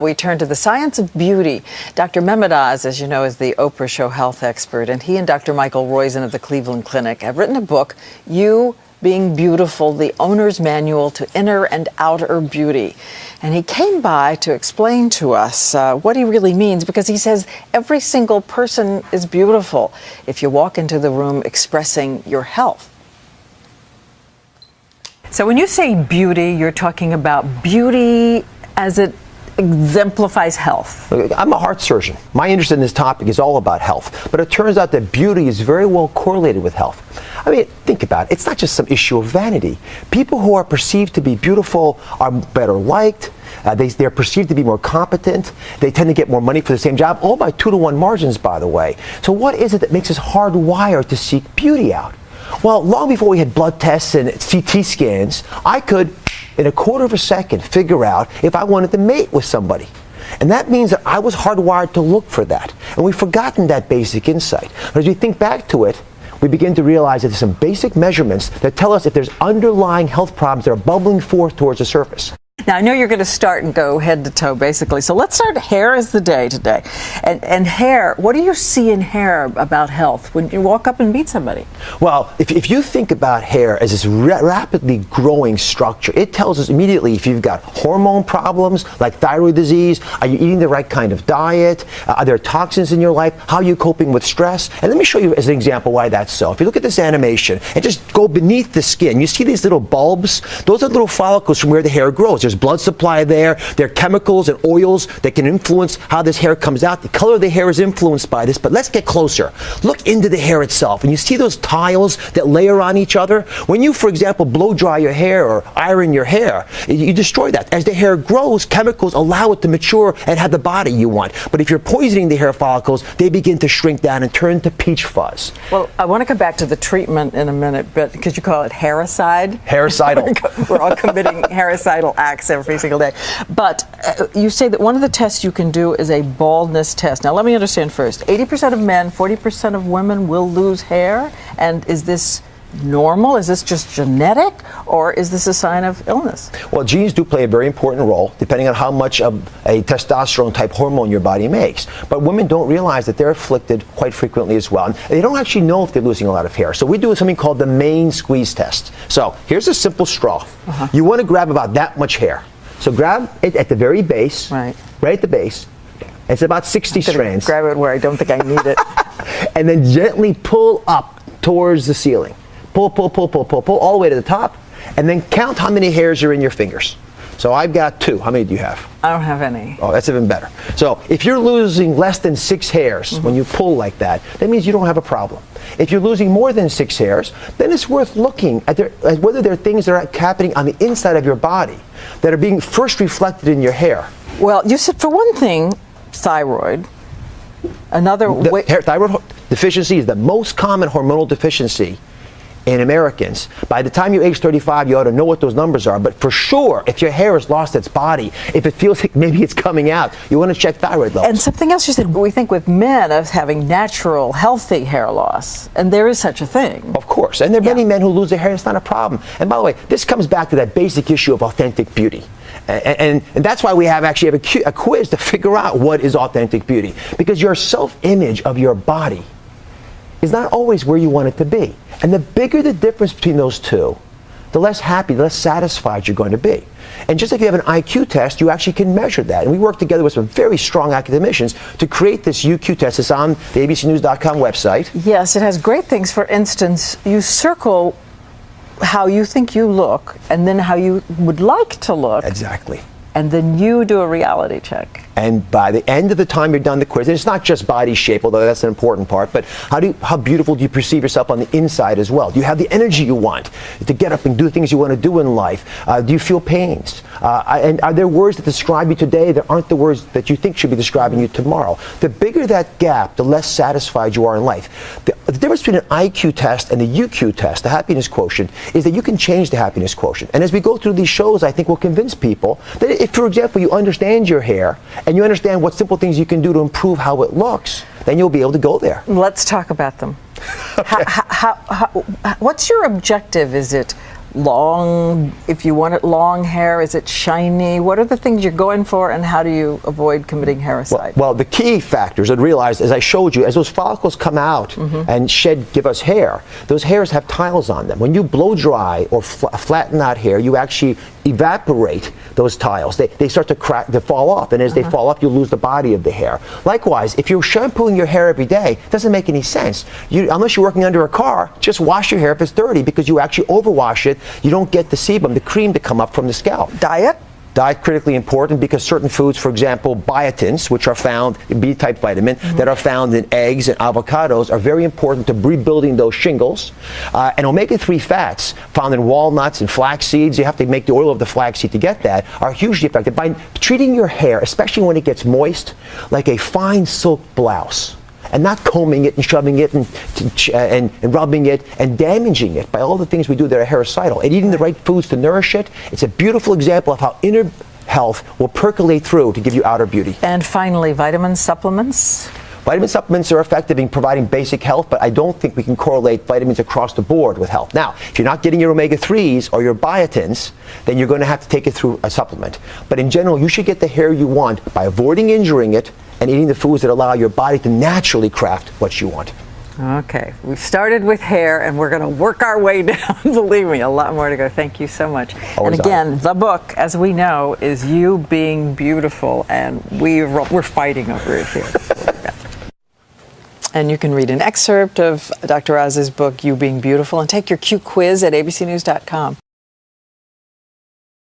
We turn to the science of beauty. Dr. Mehmet Oz, as you know, is the Oprah show health expert, and he and Dr. Michael Roizen of the Cleveland Clinic have written a book, You Being Beautiful, the Owner's Manual to Inner and Outer Beauty. And he came by to explain to us what he really means, because he says every single person is beautiful if you walk into the room expressing your health. So when you say beauty, you're talking about beauty as it exemplifies health. I'm a heart surgeon. My interest in this topic is all about health, but it turns out that beauty is very well correlated with health. I mean, think about it. It's not just some issue of vanity. People who are perceived to be beautiful are better liked. They're perceived to be more competent. They tend to get more money for the same job, all by 2-to-1 margins, by the way. So what is it that makes us hardwired to seek beauty out? Well, long before we had blood tests and CT scans, I could, in a quarter of a second, figure out if I wanted to mate with somebody. And that means that I was hardwired to look for that. And we've forgotten that basic insight. But as we think back to it, we begin to realize that there's some basic measurements that tell us if there's underlying health problems that are bubbling forth towards the surface. Now, I know you're going to start and go head to toe, basically. So let's start. Hair is the day today. And hair, what do you see in hair about health when you walk up and meet somebody? Well, if you think about hair as this rapidly growing structure, it tells us immediately if you've got hormone problems like thyroid disease, are you eating the right kind of diet, are there toxins in your life, how are you coping with stress? And let me show you as an example why that's so. If you look at this animation and just go beneath the skin, you see these little bulbs? Those are little follicles from where the hair grows. There's blood supply there. There are chemicals and oils that can influence how this hair comes out. The color of the hair is influenced by this, but let's get closer. Look into the hair itself, and you see those tiles that layer on each other? When you, for example, blow dry your hair or iron your hair, you destroy that. As the hair grows, chemicals allow it to mature and have the body you want. But if you're poisoning the hair follicles, they begin to shrink down and turn to peach fuzz. Well, I want to come back to the treatment in a minute, but because you call it hairicide. Hairicidal. We're all committing hairicidal acts every single day. But you say that one of the tests you can do is a baldness test. Now, let me understand first. 80% of men, 40% of women will lose hair. And is this normal? Is this just genetic? Or is this a sign of illness? Well, genes do play a very important role, depending on how much of a testosterone-type hormone your body makes. But women don't realize that they're afflicted quite frequently as well. And they don't actually know if they're losing a lot of hair. So we do something called the main squeeze test. So here's a simple straw. You want to grab about that much hair. So grab it at the very base, right at the base. It's about 60 strands. Grab it where I don't think I need it. And then gently pull up towards the ceiling. Pull, pull, pull, pull, pull, pull, all the way to the top. And then count how many hairs are in your fingers. So I've got 2. How many do you have? I don't have any. Oh, that's even better. So if you're losing less than 6 hairs when you pull like that, that means you don't have a problem. If you're losing more than 6 hairs, then it's worth looking at whether there are things that are happening on the inside of your body that are being first reflected in your hair. Well, you said, for one thing, thyroid. Another thyroid deficiency is the most common hormonal deficiency in Americans. By the time you age 35, you ought to know what those numbers are. But for sure, if your hair has lost its body, if it feels like maybe it's coming out, you want to check thyroid levels. And something else you said, we think with men of having natural, healthy hair loss. And there is such a thing. Of course. And there are many men who lose their hair. It's not a problem. And by the way, this comes back to that basic issue of authentic beauty. And that's why we actually have a quiz to figure out what is authentic beauty. Because your self-image of your body is not always where you want it to be. And the bigger the difference between those two, the less happy, the less satisfied you're going to be. And just like you have an IQ test, you actually can measure that. And we work together with some very strong academicians to create this UQ test. It's on the abcnews.com website. Yes, it has great things. For instance, you circle how you think you look and then how you would like to look. Exactly. And then you do a reality check. And by the end of the time you're done the quiz, and it's not just body shape, although that's an important part, but how beautiful do you perceive yourself on the inside as well? Do you have the energy you want to get up and do things you want to do in life? Do you feel pains? And are there words that describe you today that aren't the words that you think should be describing you tomorrow? The bigger that gap, the less satisfied you are in life. The difference between an IQ test and the UQ test, the happiness quotient, is that you can change the happiness quotient. And as we go through these shows, I think we'll convince people that if, for example, you understand your hair and you understand what simple things you can do to improve how it looks, then you'll be able to go there. Let's talk about them. Okay. What's your objective? Is it long, if you want it long hair? Is it shiny? What are the things you're going for, and how do you avoid committing hairicide? Well, the key factors I'd realize, as I showed you, as those follicles come out and give us hair, those hairs have tiles on them. When you blow dry or flatten out hair, you actually evaporate those tiles. They start to crack, to fall off, and as they fall off, you lose the body of the hair. Likewise, if you're shampooing your hair every day, it doesn't make any sense. Unless you're working under a car, just wash your hair if it's dirty, because you actually overwash it. You don't get the sebum, the cream, to come up from the scalp. Diet? Diet critically important, because certain foods, for example, biotins, which are found in B-type vitamin, that are found in eggs and avocados, are very important to rebuilding those shingles. And omega-3 fats found in walnuts and flax seeds, you have to make the oil of the flaxseed to get that, are hugely effective by treating your hair, especially when it gets moist, like a fine silk blouse. And not combing it and shoving it and rubbing it and damaging it by all the things we do that are hairicidal. And eating the right foods to nourish it. It's a beautiful example of how inner health will percolate through to give you outer beauty. And finally, vitamin supplements? Vitamin supplements are effective in providing basic health, but I don't think we can correlate vitamins across the board with health. Now, if you're not getting your omega-3s or your biotins, then you're going to have to take it through a supplement. But in general, you should get the hair you want by avoiding injuring it and eating the foods that allow your body to naturally craft what you want. Okay, we've started with hair, and we're going to work our way down. Believe me, a lot more to go. Thank you so much. Always. And again, the book, as we know, is You Being Beautiful, and we're fighting over it here. And you can read an excerpt of Dr. Oz's book, You Being Beautiful, and take your Q quiz at abcnews.com.